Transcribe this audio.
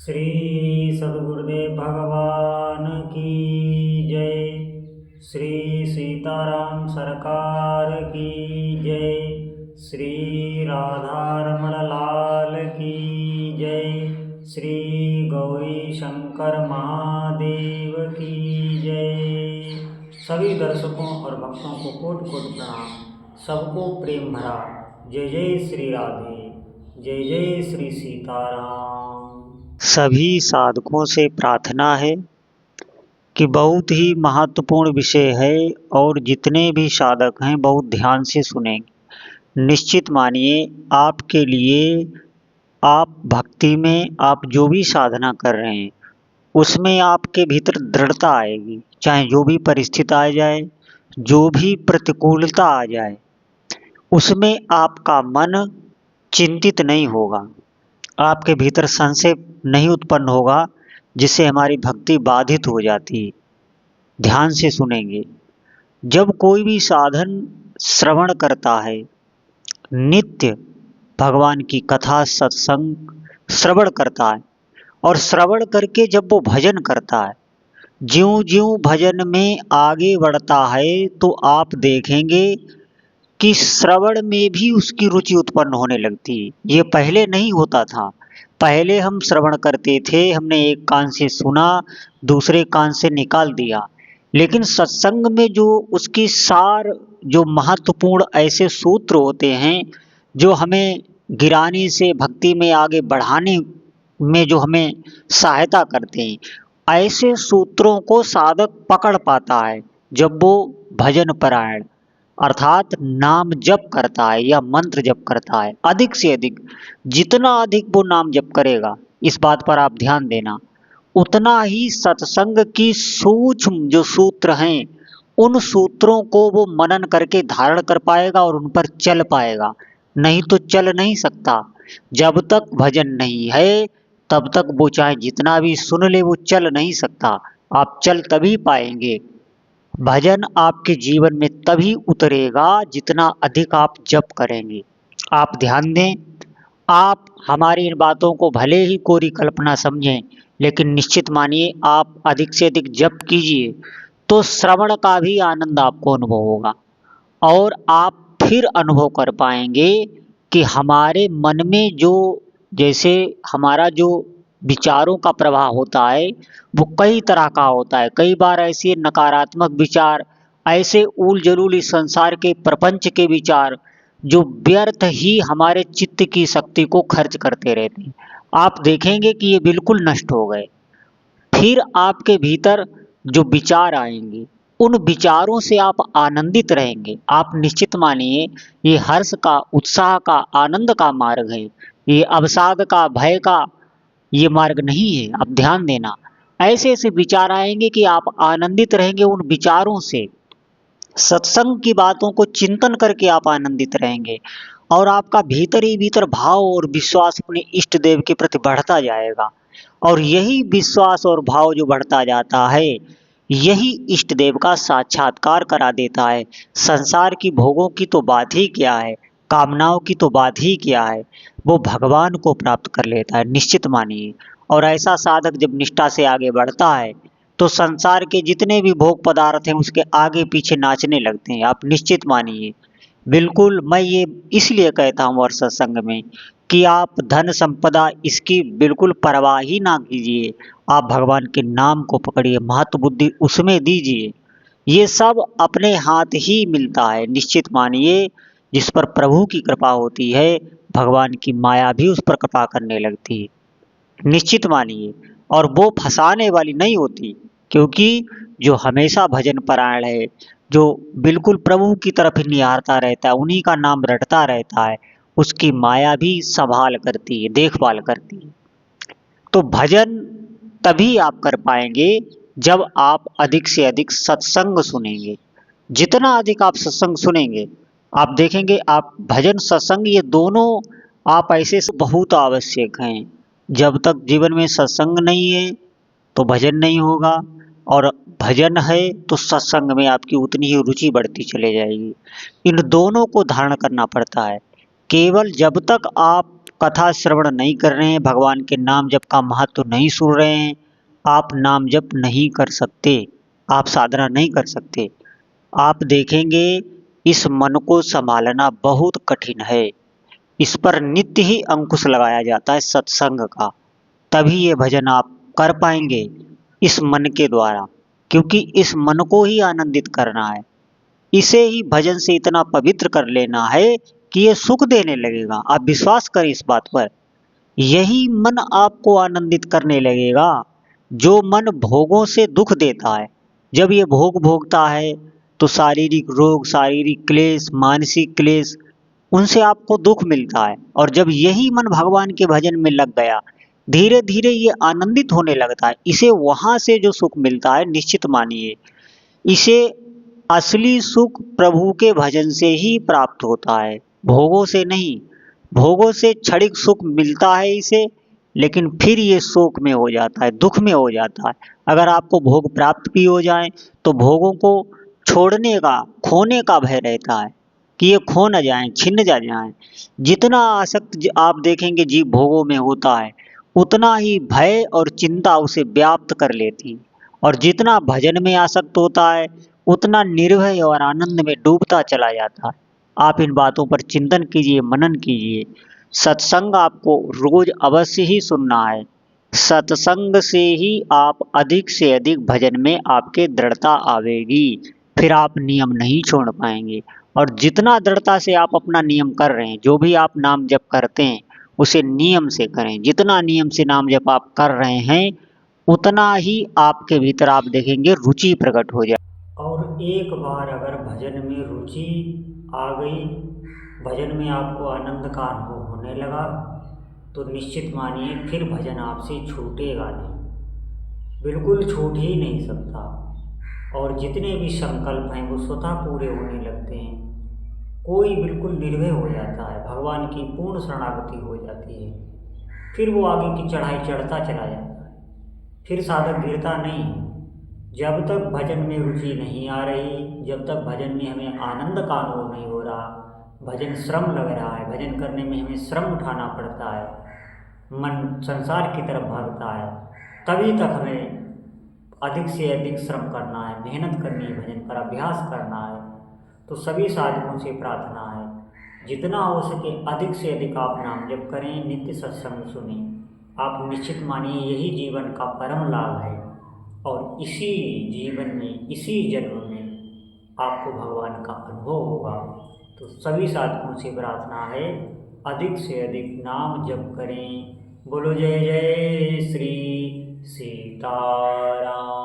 श्री सद्गुरुदेव भगवान की जय। श्री सीताराम सरकार की जय। श्री राधारमण लाल की जय। श्री गौरी शंकर महादेव की जय। सभी दर्शकों और भक्तों को कोटि कोटि प्रणाम। सबको प्रेम भरा जय जय श्री राधे, जय जय श्री सीताराम। सभी साधकों से प्रार्थना है कि बहुत ही महत्वपूर्ण विषय है और जितने भी साधक हैं बहुत ध्यान से सुनेंगे। निश्चित मानिए आपके लिए, आप भक्ति में आप जो भी साधना कर रहे हैं उसमें आपके भीतर दृढ़ता आएगी। चाहे जो भी परिस्थिति आ जाए, जो भी प्रतिकूलता आ जाए, उसमें आपका मन चिंतित नहीं होगा, आपके भीतर संशय नहीं उत्पन्न होगा जिससे हमारी भक्ति बाधित हो जाती है। ध्यान से सुनेंगे। जब कोई भी साधन श्रवण करता है, नित्य भगवान की कथा सत्संग श्रवण करता है और श्रवण करके जब वो भजन करता है, ज्यों ज्यों भजन में आगे बढ़ता है तो आप देखेंगे कि श्रवण में भी उसकी रुचि उत्पन्न होने लगती है। ये पहले नहीं होता था। पहले हम श्रवण करते थे, हमने एक कान से सुना, दूसरे कान से निकाल दिया। लेकिन सत्संग में जो उसकी सार, जो महत्वपूर्ण ऐसे सूत्र होते हैं जो हमें गिराने से भक्ति में आगे बढ़ाने में जो हमें सहायता करते हैं, ऐसे सूत्रों को साधक पकड़ पाता है जब वो भजन परायण अर्थात नाम जप करता है या मंत्र जप करता है। अधिक से अधिक, जितना अधिक वो नाम जप करेगा, इस बात पर आप ध्यान देना, उतना ही सत्संग की सूक्ष्म जो सूत्र हैं उन सूत्रों को वो मनन करके धारण कर पाएगा और उन पर चल पाएगा। नहीं तो चल नहीं सकता। जब तक भजन नहीं है तब तक वो चाहे जितना भी सुन ले वो चल नहीं सकता। आप चल तभी पाएंगे। भजन आपके जीवन में तभी उतरेगा जितना अधिक आप जप करेंगे। आप ध्यान दें, आप हमारी इन बातों को भले ही कोरी कल्पना समझें, लेकिन निश्चित मानिए आप अधिक से अधिक जप कीजिए तो श्रवण का भी आनंद आपको अनुभव होगा और आप फिर अनुभव कर पाएंगे कि हमारे मन में जो, जैसे हमारा जो विचारों का प्रवाह होता है वो कई तरह का होता है। कई बार ऐसे नकारात्मक विचार, ऐसे उल जलूल इस संसार के प्रपंच के विचार जो व्यर्थ ही हमारे चित्त की शक्ति को खर्च करते रहते हैं, आप देखेंगे कि ये बिल्कुल नष्ट हो गए। फिर आपके भीतर जो विचार आएंगे उन विचारों से आप आनंदित रहेंगे। आप निश्चित मानिए ये हर्ष का, उत्साह का, आनंद का मार्ग है। ये अवसाद का, भय का ये मार्ग नहीं है। आप ध्यान देना, ऐसे ऐसे विचार आएंगे कि आप आनंदित रहेंगे उन विचारों से। सत्संग की बातों को चिंतन करके आप आनंदित रहेंगे और आपका भीतर ही भीतर भाव और विश्वास अपने इष्ट देव के प्रति बढ़ता जाएगा। और यही विश्वास और भाव जो बढ़ता जाता है, यही इष्ट देव का साक्षात्कार करा देता है। संसार की भोगों की तो बात ही क्या है, कामनाओं की तो बात ही क्या है, वो भगवान को प्राप्त कर लेता है, निश्चित मानिए। और ऐसा साधक जब निष्ठा से आगे बढ़ता है तो संसार के जितने भी भोग पदार्थ हैं उसके आगे पीछे नाचने लगते हैं। आप निश्चित मानिए। बिल्कुल, मैं ये इसलिए कहता हूँ और सत्संग में कि आप धन संपदा इसकी बिल्कुल परवाह ही ना कीजिए। आप भगवान के नाम को पकड़िए, महत्व बुद्धि उसमें दीजिए। ये सब अपने हाथ ही मिलता है। निश्चित मानिए, जिस पर प्रभु की कृपा होती है भगवान की माया भी उस पर कृपा करने लगती है। निश्चित मानिए, और वो फंसाने वाली नहीं होती, क्योंकि जो हमेशा भजन परायण है, जो बिल्कुल प्रभु की तरफ ही निहारता रहता है, उन्हीं का नाम रटता रहता है, उसकी माया भी संभाल करती है, देखभाल करती है। तो भजन तभी आप कर पाएंगे जब आप अधिक से अधिक सत्संग सुनेंगे। जितना अधिक आप सत्संग सुनेंगे, आप देखेंगे, आप भजन सत्संग ये दोनों आप ऐसे बहुत आवश्यक हैं। जब तक जीवन में सत्संग नहीं है तो भजन नहीं होगा, और भजन है तो सत्संग में आपकी उतनी ही रुचि बढ़ती चली जाएगी। इन दोनों को धारण करना पड़ता है। केवल जब तक आप कथा श्रवण नहीं कर रहे हैं, भगवान के नाम जप का महत्व नहीं सुन रहे हैं, आप नाम जप नहीं कर सकते, आप साधना नहीं कर सकते। आप देखेंगे इस मन को संभालना बहुत कठिन है। इस पर नित्य ही अंकुश लगाया जाता है सत्संग का, तभी ये भजन आप कर पाएंगे इस मन के द्वारा, क्योंकि इस मन को ही आनंदित करना है। इसे ही भजन से इतना पवित्र कर लेना है कि ये सुख देने लगेगा। आप विश्वास करें इस बात पर, यही मन आपको आनंदित करने लगेगा। जो मन भोगों से दुख देता है, जब ये भोग भोगता है तो शारीरिक रोग, शारीरिक क्लेश, मानसिक क्लेश, उनसे आपको दुख मिलता है। और जब यही मन भगवान के भजन में लग गया, धीरे धीरे ये आनंदित होने लगता है। इसे वहाँ से जो सुख मिलता है, निश्चित मानिए इसे असली सुख प्रभु के भजन से ही प्राप्त होता है, भोगों से नहीं। भोगों से क्षणिक सुख मिलता है इसे, लेकिन फिर ये शोक में हो जाता है, दुख में हो जाता है। अगर आपको भोग प्राप्त भी हो जाए तो भोगों को छोड़ने का, खोने का भय रहता है कि ये खो न जाएं, छिन जा जाएं। जितना आसक्त आप देखेंगे जीव भोगों में होता है, उतना ही भय और चिंता उसे व्याप्त कर लेती है। और जितना भजन में आसक्त होता है, उतना निर्भय और आनंद में डूबता चला जाता है। आप इन बातों पर चिंतन कीजिए, मनन कीजिए। सत्संग आपको रोज अवश्य ही सुनना है। सत्संग से ही आप अधिक से अधिक भजन में आपके दृढ़ता आवेगी, फिर आप नियम नहीं छोड़ पाएंगे। और जितना दृढ़ता से आप अपना नियम कर रहे हैं, जो भी आप नाम जप करते हैं उसे नियम से करें। जितना नियम से नाम जप आप कर रहे हैं, उतना ही आपके भीतर आप देखेंगे रुचि प्रकट हो जाए। और एक बार अगर भजन में रुचि आ गई, भजन में आपको आनंद का अनुभव होने लगा, तो निश्चित मानिए फिर भजन आपसे छूटेगा नहीं, बिल्कुल छूट ही नहीं सकता। और जितने भी संकल्प हैं वो स्वतः पूरे होने लगते हैं। कोई बिल्कुल निर्भय हो जाता है, भगवान की पूर्ण शरणागति हो जाती है। फिर वो आगे की चढ़ाई चढ़ता चला जाता है, फिर साधक गिरता नहीं है। जब तक भजन में रुचि नहीं आ रही, जब तक भजन में हमें आनंद का अनुभव नहीं हो रहा, भजन श्रम लग रहा है, भजन करने में हमें श्रम उठाना पड़ता है, मन संसार की तरफ भागता है, तभी तक हमें अधिक से अधिक श्रम करना है, मेहनत करनी है, भजन पर अभ्यास करना है। तो सभी साधकों से प्रार्थना है, जितना हो सके अधिक से अधिक आप नाम जप करें, नित्य सत्संग सुनें। आप निश्चित मानिए यही जीवन का परम लाभ है, और इसी जीवन में, इसी जन्म में आपको भगवान का अनुभव होगा। तो सभी साधकों से प्रार्थना है, अधिक से अधिक नाम जप करें। बोलो जय जय श्री सीताराम।